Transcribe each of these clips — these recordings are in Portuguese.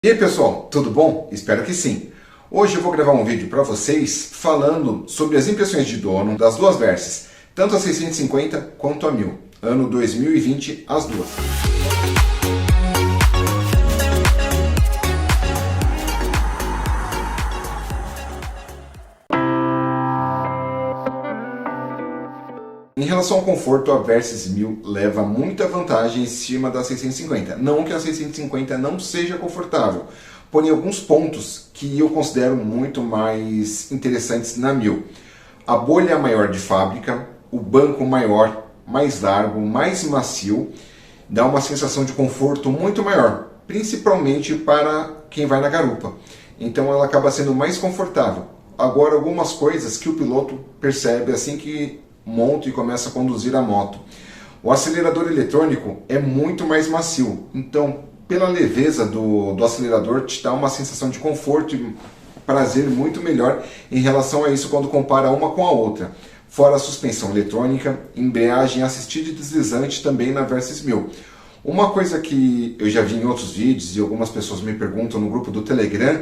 E aí pessoal, tudo bom? Espero que sim. Hoje eu vou gravar um vídeo para vocês falando sobre as impressões de dono das duas Versys, tanto a 650 quanto a 1000, ano 2020 as duas. Em relação ao conforto, a Versys 1000 leva muita vantagem em cima da 650. Não que a 650 não seja confortável, porém alguns pontos que eu considero muito mais interessantes na 1000. A bolha maior de fábrica, o banco maior, mais largo, mais macio, dá uma sensação de conforto muito maior, principalmente para quem vai na garupa. Então ela acaba sendo mais confortável. Agora, algumas coisas que o piloto percebe assim que monta e começa a conduzir a moto. O acelerador eletrônico é muito mais macio, então pela leveza do acelerador te dá uma sensação de conforto e prazer muito melhor em relação a isso quando compara uma com a outra. Fora a suspensão eletrônica, embreagem assistida e deslizante também na Versys 1000. Uma coisa que eu já vi em outros vídeos e algumas pessoas me perguntam no grupo do Telegram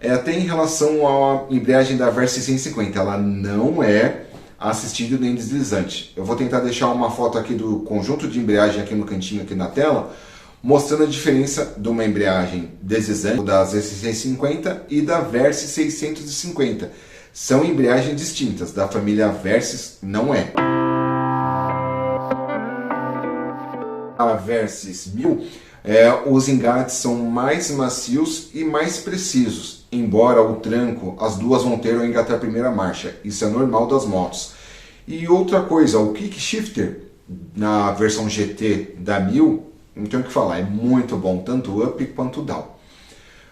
é até em relação à embreagem da Versys 650. Ela não é assistida nem deslizante. Eu vou tentar deixar uma foto aqui do conjunto de embreagem aqui no cantinho aqui na tela, mostrando a diferença de uma embreagem deslizante da Z650 e da Versys 650. São embreagens distintas, da família Versys não é. A Versys 1000, os engates são mais macios e mais precisos, embora o tranco, as duas vão ter ao engatar a primeira marcha, isso é normal das motos. E outra coisa, o kick shifter na versão GT da 1000, não tenho o que falar, é muito bom, tanto up quanto down.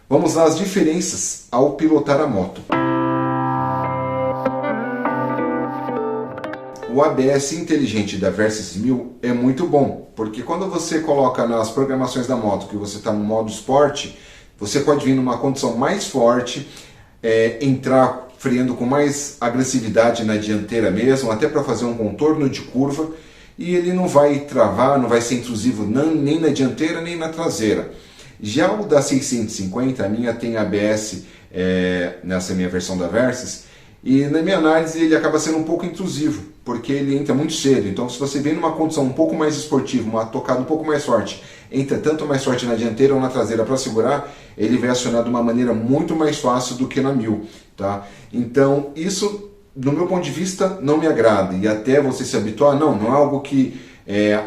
Vamos lá, as diferenças ao pilotar a moto. O ABS inteligente da Versys 1000 é muito bom, porque quando você coloca nas programações da moto que você está no modo esporte, você pode vir numa condição mais forte, entrar freando com mais agressividade na dianteira mesmo, até para fazer um contorno de curva, e ele não vai travar, não vai ser intrusivo nem na dianteira nem na traseira. Já o da 650, a minha tem ABS nessa minha versão da Versys, e na minha análise ele acaba sendo um pouco intrusivo, porque ele entra muito cedo. Então se você vem numa condição um pouco mais esportiva, uma tocada um pouco mais forte, entra tanto mais forte na dianteira ou na traseira para segurar, ele vai acionar de uma maneira muito mais fácil do que na 1000. Tá? Então isso, do meu ponto de vista, não me agrada. E até você se habituar, não é algo que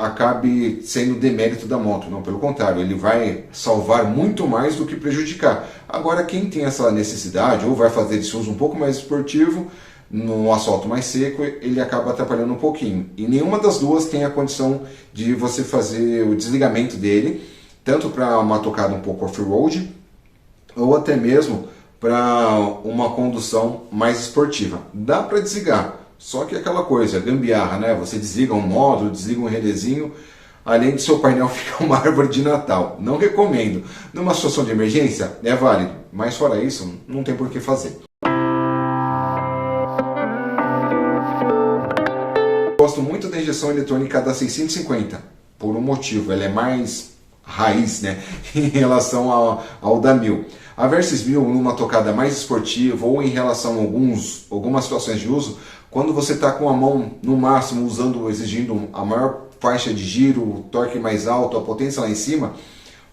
acabe sendo demérito da moto. Não, pelo contrário, ele vai salvar muito mais do que prejudicar. Agora, quem tem essa necessidade, ou vai fazer esse uso um pouco mais esportivo, no asfalto mais seco, ele acaba atrapalhando um pouquinho. E nenhuma das duas tem a condição de você fazer o desligamento dele, tanto para uma tocada um pouco off-road, ou até mesmo para uma condução mais esportiva. Dá para desligar, só que é aquela coisa, gambiarra, né? Você desliga um módulo, desliga um redezinho, além de seu painel ficar uma árvore de Natal. Não recomendo. Numa situação de emergência, é válido, mas fora isso, não tem por que fazer. Gosto muito da injeção eletrônica da 650, por um motivo, ela é mais raiz, né, em relação ao da 1000. A Versys 1000, numa tocada mais esportiva ou em relação a algumas situações de uso, quando você está com a mão no máximo, exigindo a maior faixa de giro, o torque mais alto, a potência lá em cima,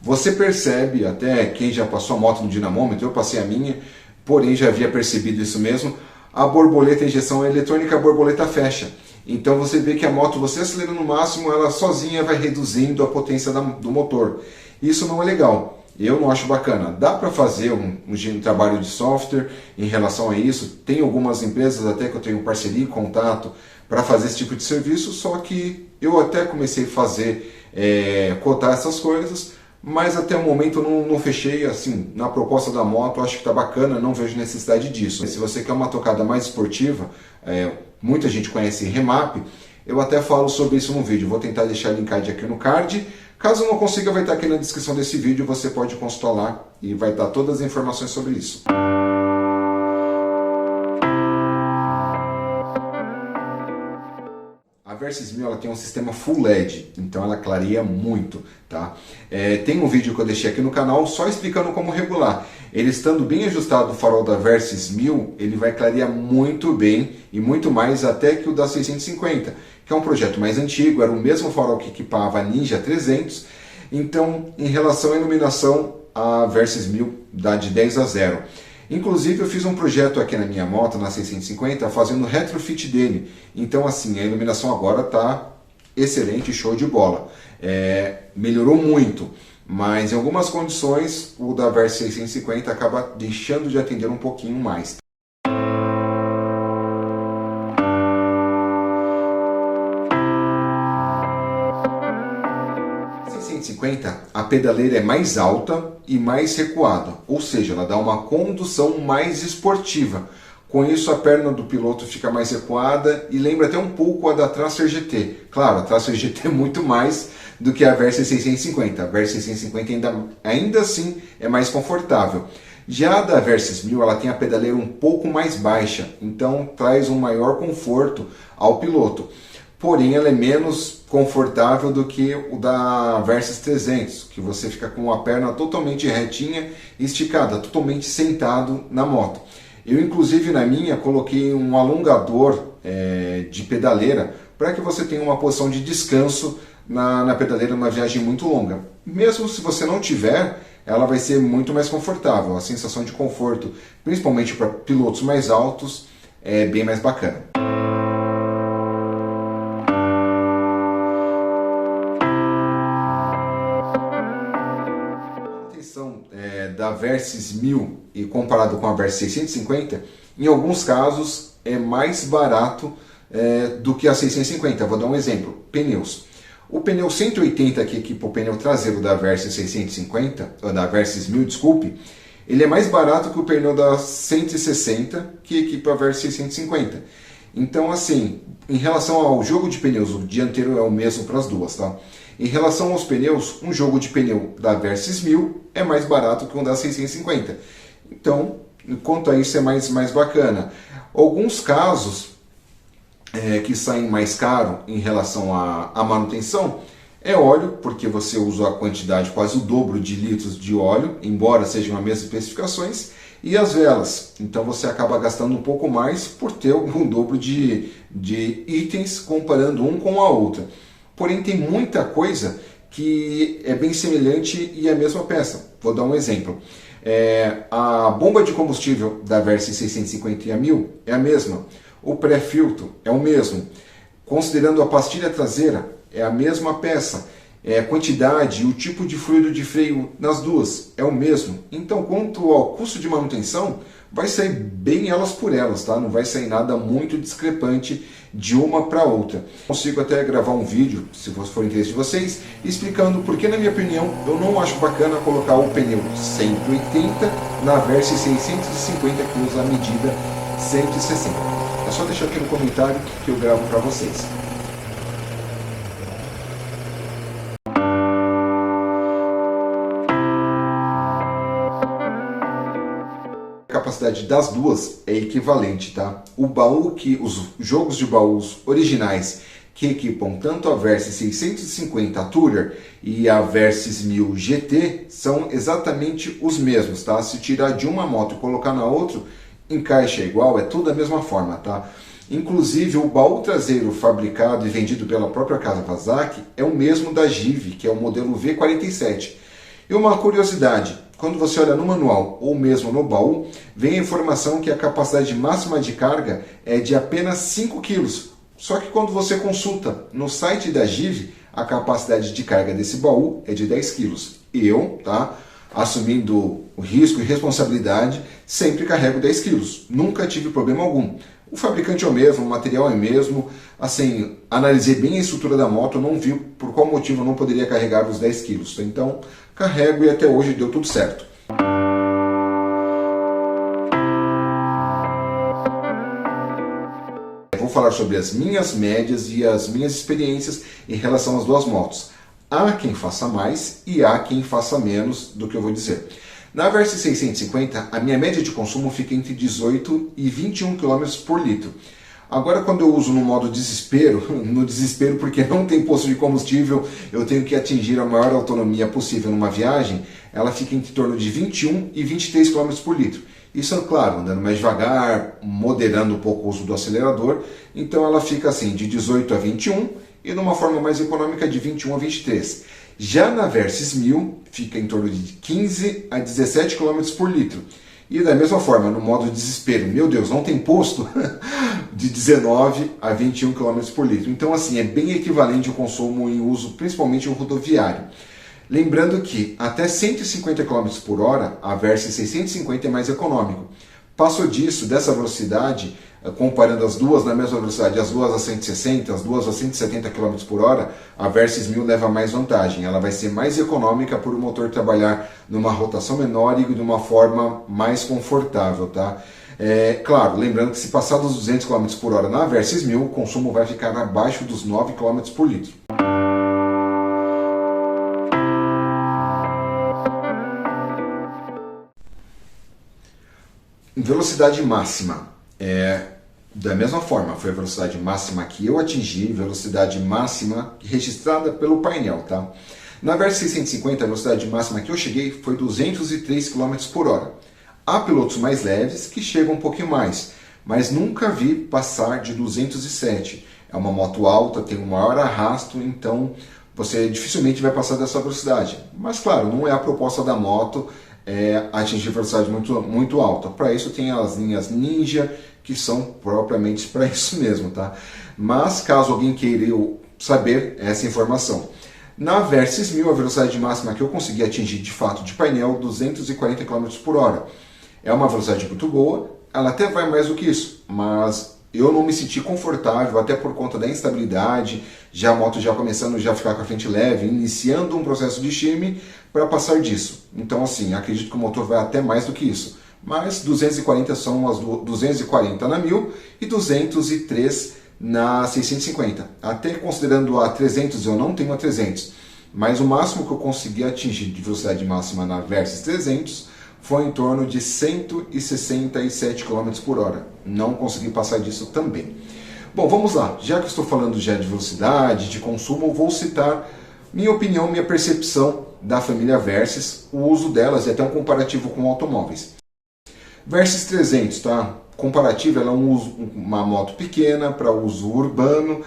você percebe, até quem já passou a moto no dinamômetro, eu passei a minha, porém já havia percebido isso mesmo, a borboleta, a injeção eletrônica, a borboleta fecha. Então você vê que a moto, você acelera no máximo, ela sozinha vai reduzindo a potência do motor. Isso não é legal, eu não acho bacana. Dá para fazer um trabalho de software em relação a isso. Tem algumas empresas até que eu tenho parceria e contato para fazer esse tipo de serviço, só que eu até comecei a fazer, cotar essas coisas, mas até o momento eu não fechei, assim, na proposta da moto, acho que está bacana, não vejo necessidade disso. Se você quer uma tocada mais esportiva, muita gente conhece Remap, eu até falo sobre isso no vídeo, vou tentar deixar linkado aqui no card. Caso não consiga, vai estar aqui na descrição desse vídeo, você pode consultar lá e vai estar todas as informações sobre isso. A Versys 1000 ela tem um sistema Full LED, então ela clareia muito, tá? Tem um vídeo que eu deixei aqui no canal só explicando como regular. Ele estando bem ajustado o farol da Versys 1000, ele vai clarear muito bem e muito mais até que o da 650, que é um projeto mais antigo, era o mesmo farol que equipava a Ninja 300. Então, em relação à iluminação, a Versys 1000 dá de 10 a 0. Inclusive eu fiz um projeto aqui na minha moto, na 650, fazendo retrofit dele. Então assim, a iluminação agora está excelente, show de bola. Melhorou muito, mas em algumas condições o da Versys 650 acaba deixando de atender um pouquinho mais. A pedaleira é mais alta e mais recuada, ou seja, ela dá uma condução mais esportiva. Com isso, a perna do piloto fica mais recuada e lembra até um pouco a da Tracer GT. Claro, a Tracer GT é muito mais do que a Versys 650. A Versys 650 ainda assim é mais confortável. Já a da Versys 1000, ela tem a pedaleira um pouco mais baixa, então traz um maior conforto ao piloto. Porém, ela é menos confortável do que o da Versys 300, que você fica com a perna totalmente retinha e esticada, totalmente sentado na moto. Eu, inclusive, na minha, coloquei um alongador de pedaleira para que você tenha uma posição de descanso na pedaleira numa viagem muito longa. Mesmo se você não tiver, ela vai ser muito mais confortável. A sensação de conforto, principalmente para pilotos mais altos, é bem mais bacana. Da Versys 1000 e comparado com a Versys 650, em alguns casos é mais barato do que a 650. Vou dar um exemplo: pneus. O pneu 180 que equipa o pneu traseiro da Versys 650, ou da Versys 1000, desculpe, ele é mais barato que o pneu da 160 que equipa a Versys 650. Então, assim, em relação ao jogo de pneus, o dianteiro é o mesmo para as duas, tá? Em relação aos pneus, um jogo de pneu da Versys 1000 é mais barato que um da 650. Então, quanto a isso é mais bacana. Alguns casos que saem mais caro em relação à manutenção é óleo, porque você usa a quantidade quase o dobro de litros de óleo, embora sejam as mesmas especificações, e as velas. Então você acaba gastando um pouco mais por ter um dobro de itens comparando um com a outra. Porém, tem muita coisa que é bem semelhante e é a mesma peça. Vou dar um exemplo. A bomba de combustível da Versys 650 e a 1000 é a mesma. O pré-filtro é o mesmo. Considerando a pastilha traseira, é a mesma peça. A quantidade e o tipo de fluido de freio nas duas é o mesmo. Então, quanto ao custo de manutenção, vai sair bem elas por elas, tá? Não vai sair nada muito discrepante de uma para outra. Consigo até gravar um vídeo, se for interesse de vocês, explicando porque, na minha opinião, eu não acho bacana colocar o pneu 180 na Versys 650 que usa a medida 160. É só deixar aqui no comentário que eu gravo para vocês. A capacidade das duas é equivalente, tá? Os jogos de baús originais que equipam tanto a Versys 650 Tourer e a Versys 1000 GT são exatamente os mesmos, tá? Se tirar de uma moto e colocar na outra, encaixa igual, é tudo da mesma forma, tá? Inclusive o baú traseiro fabricado e vendido pela própria Kawasaki é o mesmo da Give, que é o modelo V47. E uma curiosidade: quando você olha no manual ou mesmo no baú, vem a informação que a capacidade máxima de carga é de apenas 5 kg. Só que quando você consulta no site da Give, a capacidade de carga desse baú é de 10 kg. Eu, tá, assumindo o risco e responsabilidade, sempre carrego 10 kg. Nunca tive problema algum. O fabricante é o mesmo, o material é o mesmo. Assim, analisei bem a estrutura da moto, não vi por qual motivo eu não poderia carregar os 10 kg. Então, carrego e até hoje deu tudo certo. Vou falar sobre as minhas médias e as minhas experiências em relação às duas motos. Há quem faça mais e há quem faça menos do que eu vou dizer. Na Versys 650, a minha média de consumo fica entre 18 e 21 km por litro. Agora, quando eu uso no modo desespero, no desespero porque não tem posto de combustível, eu tenho que atingir a maior autonomia possível numa viagem, ela fica em torno de 21 e 23 km por litro. Isso é claro, andando mais devagar, moderando um pouco o uso do acelerador, então ela fica assim, de 18 a 21 e numa forma mais econômica de 21 a 23. Já na Versys 1000, fica em torno de 15 a 17 km por litro. E da mesma forma, no modo desespero, meu Deus, não tem posto, de 19 a 21 km por litro. Então, assim, é bem equivalente ao consumo em uso, principalmente o rodoviário. Lembrando que até 150 km por hora, a Versys 650 é mais econômico. Passou disso, dessa velocidade, comparando as duas na mesma velocidade, as duas a 160, as duas a 170 km por hora, a Versys 1000 leva mais vantagem. Ela vai ser mais econômica por o motor trabalhar numa rotação menor e de uma forma mais confortável, tá? Claro, lembrando que se passar dos 200 km por hora na Versys 1000, o consumo vai ficar abaixo dos 9 km por litro. Velocidade máxima. Da mesma forma, foi a velocidade máxima que eu atingi, velocidade máxima registrada pelo painel, tá? Na Versys 650, a velocidade máxima que eu cheguei foi 203 km por hora. Há pilotos mais leves que chegam um pouquinho mais, mas nunca vi passar de 207. É uma moto alta, tem um maior arrasto, então você dificilmente vai passar dessa velocidade. Mas claro, não é a proposta da moto atingir velocidade muito alta. Para isso tem as linhas Ninja, que são propriamente para isso mesmo, tá? Mas caso alguém queira saber essa informação, na Versys 1000 a velocidade máxima que eu consegui atingir de fato de painel 240 km por hora. É uma velocidade muito boa, ela até vai mais do que isso, mas eu não me senti confortável, até por conta da instabilidade, já a moto já começando a ficar com a frente leve, iniciando um processo de shimmy para passar disso. Então assim, acredito que o motor vai até mais do que isso. Mas 240 são as 240 na 1000 e 203 na 650. Até considerando a 300, eu não tenho a 300, mas o máximo que eu consegui atingir de velocidade máxima na Versys 300 foi em torno de 167 km por hora. Não consegui passar disso também. Bom, vamos lá. Já que eu estou falando já de velocidade, de consumo, eu vou citar minha opinião, minha percepção da família Versys, o uso delas e até um comparativo com automóveis. Versys 300, tá? Comparativo, ela é uma moto pequena para uso urbano,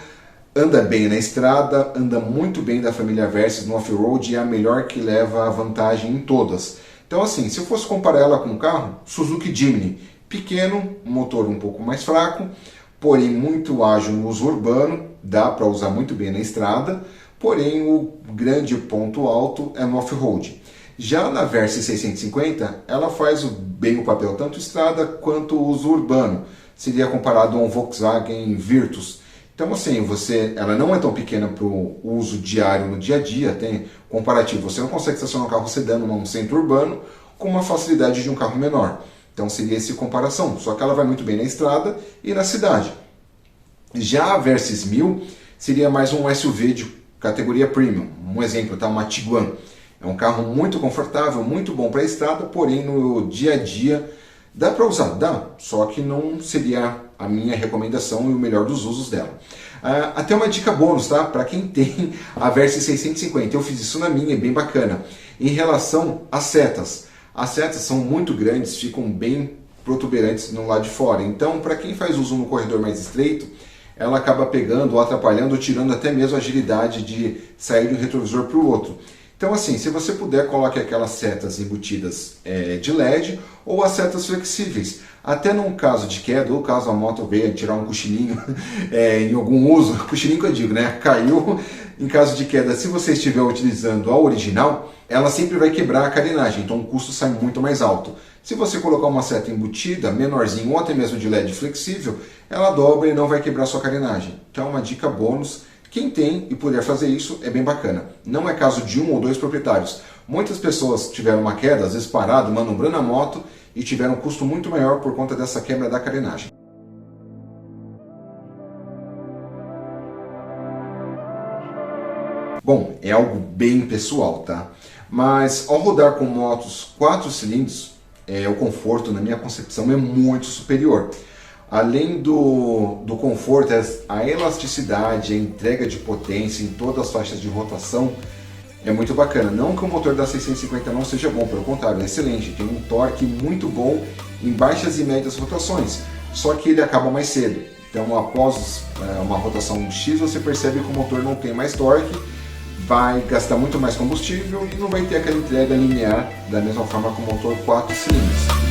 anda bem na estrada, anda muito bem da família Versys no off-road e é a melhor que leva a vantagem em todas. Então assim, se eu fosse comparar ela com um carro, Suzuki Jimny, pequeno, motor um pouco mais fraco, porém muito ágil no uso urbano, dá para usar muito bem na estrada, porém o grande ponto alto é no off-road. Já na Versys 650, ela faz bem o papel tanto estrada quanto uso urbano. Seria comparado a um Volkswagen Virtus. Então assim, ela não é tão pequena para o uso diário no dia a dia, tem comparativo. Você não consegue estacionar um carro sedã num centro urbano com uma facilidade de um carro menor. Então seria essa comparação, só que ela vai muito bem na estrada e na cidade. Já a Versys 1000 seria mais um SUV de categoria Premium. Um exemplo, tá? Uma Tiguan. É um carro muito confortável, muito bom para a estrada, porém no dia a dia dá para usar, dá, só que não seria a minha recomendação e o melhor dos usos dela. Até uma dica bônus, tá? Para quem tem a Versys 650, eu fiz isso na minha, é bem bacana. Em relação às setas, as setas são muito grandes, ficam bem protuberantes no lado de fora, então para quem faz uso no corredor mais estreito, ela acaba pegando ou atrapalhando ou tirando até mesmo a agilidade de sair de um retrovisor para o outro. Então assim, se você puder, coloque aquelas setas embutidas de LED ou as setas flexíveis. Até num caso de queda, ou caso a moto venha tirar um cochilinho em algum uso, cochilinho que eu digo, né? Caiu, em caso de queda, se você estiver utilizando a original, ela sempre vai quebrar a carenagem, então o custo sai muito mais alto. Se você colocar uma seta embutida, menorzinha ou até mesmo de LED flexível, ela dobra e não vai quebrar sua carenagem. Então uma dica bônus. Quem tem e puder fazer isso é bem bacana. Não é caso de um ou dois proprietários. Muitas pessoas tiveram uma queda, às vezes parado, manobrando a moto e tiveram um custo muito maior por conta dessa quebra da carenagem. Bom, é algo bem pessoal, tá? Mas ao rodar com motos 4 cilindros, o conforto, na minha concepção, é muito superior. além do conforto, a elasticidade, a entrega de potência em todas as faixas de rotação é muito bacana. Não que o motor da 650 não seja bom, pelo contrário, é excelente, tem um torque muito bom em baixas e médias rotações, só que ele acaba mais cedo. Então após uma rotação X você percebe que o motor não tem mais torque, vai gastar muito mais combustível e não vai ter aquela entrega linear da mesma forma que o motor 4 cilindros.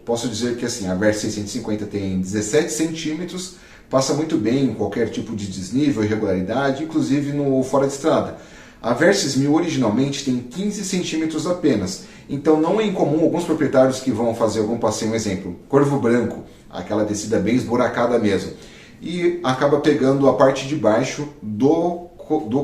Posso dizer que assim, a Versys 650 tem 17 centímetros, passa muito bem em qualquer tipo de desnível, irregularidade, inclusive no fora de estrada. A Versys 1000 originalmente tem 15 centímetros apenas, então não é incomum alguns proprietários que vão fazer algum passeio, um exemplo, Corvo Branco, aquela descida bem esburacada mesmo, e acaba pegando a parte de baixo do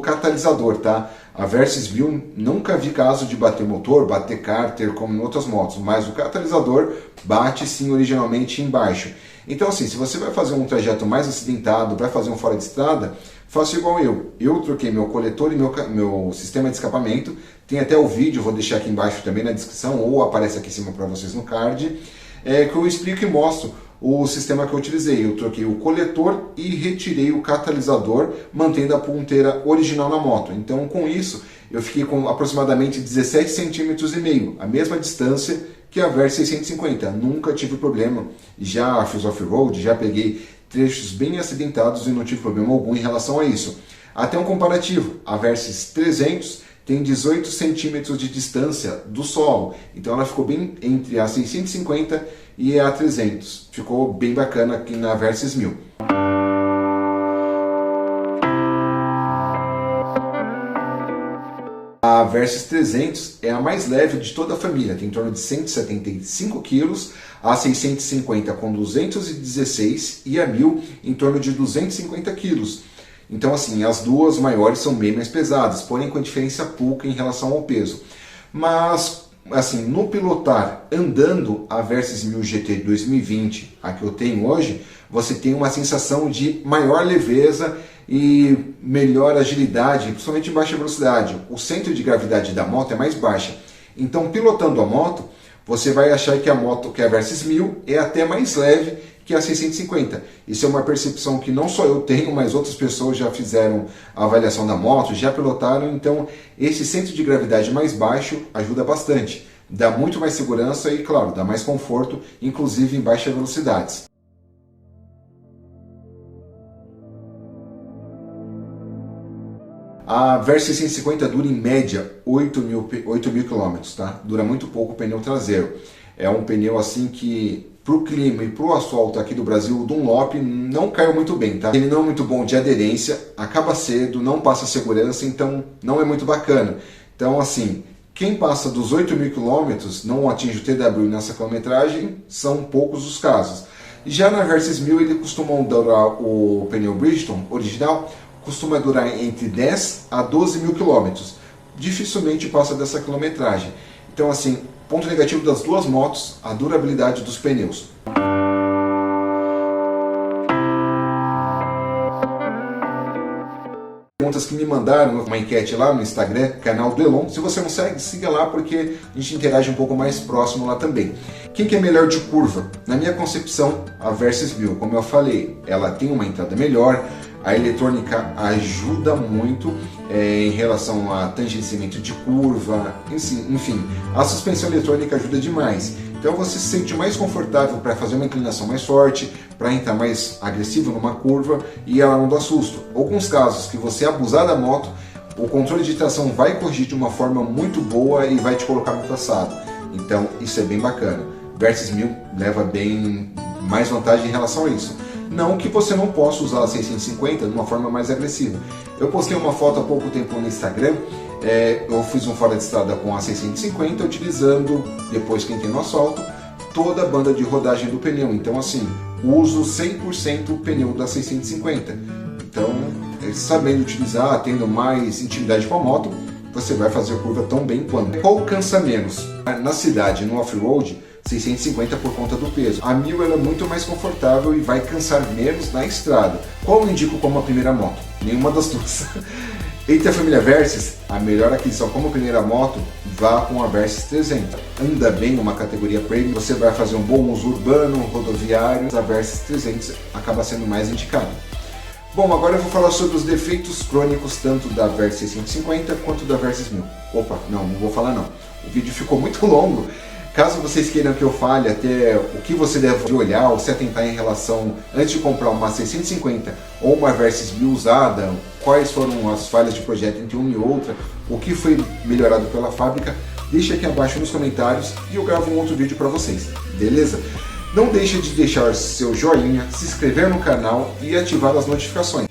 catalisador, tá? A Versys 1000 nunca vi caso de bater motor, bater cárter como em outras motos, mas o catalisador bate sim originalmente embaixo. Então assim, se você vai fazer um trajeto mais acidentado, vai fazer um fora de estrada, faça igual eu. Eu troquei meu coletor e meu sistema de escapamento, tem até o vídeo, vou deixar aqui embaixo também na descrição, ou aparece aqui em cima para vocês no card, que eu explico e mostro o sistema que eu utilizei. Eu troquei o coletor e retirei o catalisador, mantendo a ponteira original na moto. Então com isso eu fiquei com aproximadamente 17,5 centímetros, a mesma distância que a Versys 650. Nunca tive problema, já fiz off-road, já peguei trechos bem acidentados e não tive problema algum em relação a isso. Até um comparativo, a Versys 300 tem 18 centímetros de distância do solo, então ela ficou bem entre a 650 e a 300, ficou bem bacana aqui na Versys 1000. A Versys 300 é a mais leve de toda a família, tem em torno de 175 kg, a 650 com 216 e a 1000 em torno de 250 kg. Então assim, as duas maiores são bem mais pesadas, porém com a diferença pouca em relação ao peso. Mas assim, no pilotar andando a Versys 1000 GT 2020, a que eu tenho hoje, você tem uma sensação de maior leveza e melhor agilidade, principalmente em baixa velocidade. O centro de gravidade da moto é mais baixa. Então, pilotando a moto, você vai achar que a Versys 1000 é até mais leve que a 650. Isso é uma percepção que não só eu tenho, mas outras pessoas já fizeram a avaliação da moto, já pilotaram. Então, esse centro de gravidade mais baixo ajuda bastante. Dá muito mais segurança e, claro, dá mais conforto, inclusive em baixas velocidades. A Versys 650 dura em média 8 mil km, tá? Dura muito pouco o pneu traseiro. É um pneu assim que, para o clima e para o asfalto aqui do Brasil, o Dunlop não caiu muito bem, tá? Ele não é muito bom de aderência, acaba cedo, não passa segurança, então não é muito bacana. Então assim, quem passa dos 8 mil km não atinge o TW nessa quilometragem, são poucos os casos. Já na Versys 1000 ele costuma durar, o pneu Bridgestone original costuma durar entre 10 a 12 mil quilômetros. Dificilmente passa dessa quilometragem. Então assim, ponto negativo das duas motos, a durabilidade dos pneus. Perguntas que me mandaram, uma enquete lá no Instagram, canal do Elon. Se você não segue, siga lá porque a gente interage um pouco mais próximo lá também. Quem que é melhor de curva? Na minha concepção, a Versys 1000, como eu falei, ela tem uma entrada melhor, a eletrônica ajuda muito em relação a tangenciamento de curva, enfim, a suspensão eletrônica ajuda demais. Então você se sente mais confortável para fazer uma inclinação mais forte, para entrar mais agressivo numa curva e ela não dá susto. Alguns casos que você abusar da moto, o controle de tração vai corrigir de uma forma muito boa e vai te colocar no traçado. Então isso é bem bacana. Versys 1000 leva bem mais vantagem em relação a isso. Não que você não possa usar a 650 de uma forma mais agressiva. Eu postei uma foto há pouco tempo no Instagram, eu fiz um fora de estrada com a 650, utilizando, depois que entrei no asfalto, toda a banda de rodagem do pneu. Então assim, uso 100% o pneu da 650. Então, sabendo utilizar, tendo mais intimidade com a moto, você vai fazer a curva tão bem quanto. Qual cansa menos? Na cidade, no off-road, 650 por conta do peso. A 1000 ela é muito mais confortável e vai cansar menos na estrada. Qual eu indico como a primeira moto? Nenhuma das duas. Entre a família Versys, a melhor aquisição como primeira moto, vá com a Versys 300. Anda bem uma categoria premium, você vai fazer um bom uso urbano, rodoviário, a Versys 300 acaba sendo mais indicada. Bom, agora eu vou falar sobre os defeitos crônicos tanto da Versys 650 quanto da Versys 1000. Opa, não vou falar não. O vídeo ficou muito longo. Caso vocês queiram que eu fale até o que você deve olhar ou se atentar em relação, antes de comprar uma 650 ou uma Versys 1000 usada, quais foram as falhas de projeto entre uma e outra, o que foi melhorado pela fábrica, deixa aqui abaixo nos comentários e eu gravo um outro vídeo para vocês, beleza? Não deixe de deixar seu joinha, se inscrever no canal e ativar as notificações.